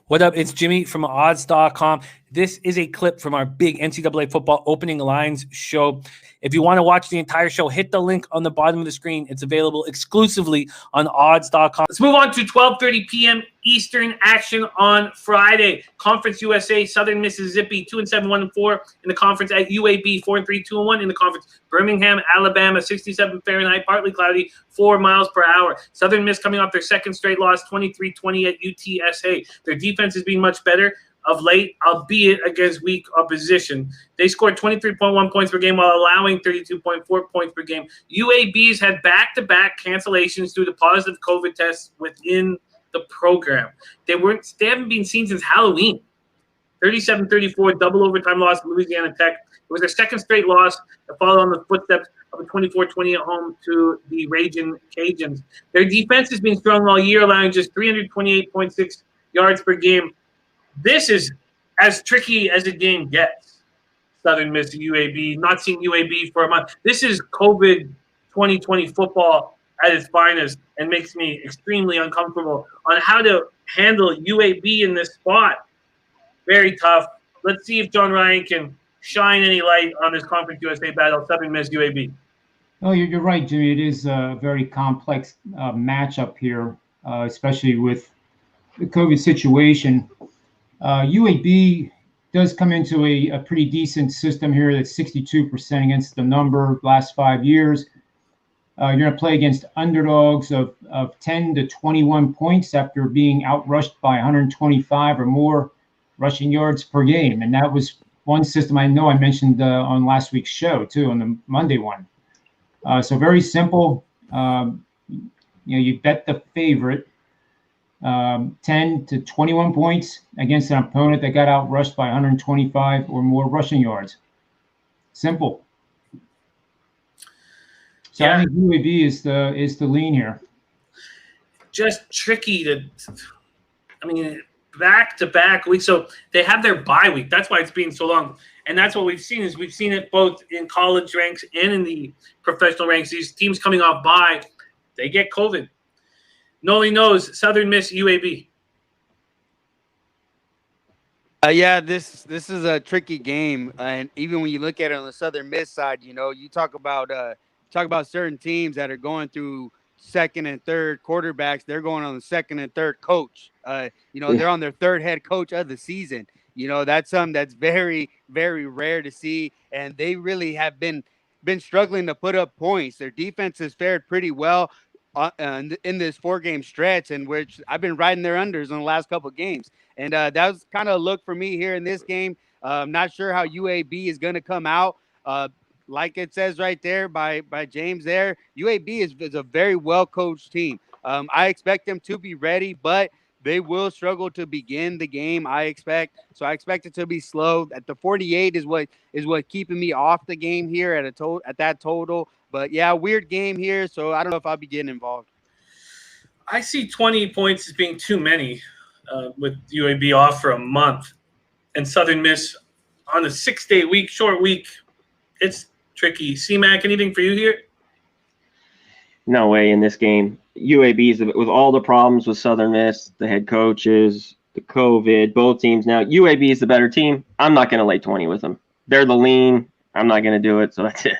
What up? It's Jimmy from odds.com. This is a clip from our big NCAA football opening lines show. If you want to watch the entire show, hit the link on the bottom of the screen. It's available exclusively on odds.com. Let's move on to 12:30 p.m. Eastern action on Friday. Conference USA, Southern Mississippi, 2-7, 1-4 in the conference at UAB, 4-3, 2-1 in the conference. Birmingham, Alabama, 67 Fahrenheit, partly cloudy, 4 miles per hour. Southern Miss coming off their second straight loss, 23-20 at UTSA. Their defense has been much better of late, albeit against weak opposition. They scored 23.1 points per game while allowing 32.4 points per game. UAB's had back-to-back cancellations due to positive COVID tests within the program. They haven't been seen since Halloween. 37-34 double overtime loss to Louisiana Tech. It was their second straight loss that followed on the footsteps of a 24-20 at home to the Ragin' Cajuns. Their defense has been strong all year, allowing just 328.6 yards per game. This is as tricky as a game gets. Southern Miss UAB, not seeing UAB for a month. This is COVID 2020 football at its finest and makes me extremely uncomfortable on how to handle UAB in this spot. Very tough. Let's see if John Ryan can shine any light on this Conference USA battle, Southern Miss UAB. Oh, you're right, Jimmy. It is a very complex matchup here, especially with the COVID situation. UAB does come into a pretty decent system here that's 62% against the number last 5 years. You're going to play against underdogs of 10 to 21 points after being outrushed by 125 or more rushing yards per game. And that was one system I know I mentioned on last week's show, too, on the Monday one. So very simple. You bet the favorite. 10 to 21 points against an opponent that got outrushed by 125 or more rushing yards. Simple. So yeah. I think UAB is the lean here. Just tricky to, back-to-back weeks. So they have their bye week. That's why it's been so long. And that's what we've seen it both in college ranks and in the professional ranks. These teams coming off bye, they get COVID. Nolly knows Southern Miss UAB. Yeah, this is a tricky game, and even when you look at it on the Southern Miss side, you talk about certain teams that are going through second and third quarterbacks. They're going on the second and third coach. They're on their third head coach of the season. That's something that's very, very rare to see, and they really have been struggling to put up points. Their defense has fared pretty well in this 4-game stretch, in which I've been riding their unders in the last couple of games. And that was kind of a look for me here in this game. I'm not sure how UAB is going to come out. Like it says right there by James there, UAB is a very well-coached team. I expect them to be ready, but they will struggle to begin the game, I expect. So I expect it to be slow. At the 48 is what keeping me off the game here at that total. But, yeah, weird game here, so I don't know if I'll be getting involved. I see 20 points as being too many with UAB off for a month. And Southern Miss on a 6-day week, short week, it's tricky. CMac, anything for you here? No way in this game. UAB's with all the problems with Southern Miss, the head coaches, the COVID, both teams now. UAB is the better team. I'm not going to lay 20 with them. They're the lean. I'm not going to do it, so that's it.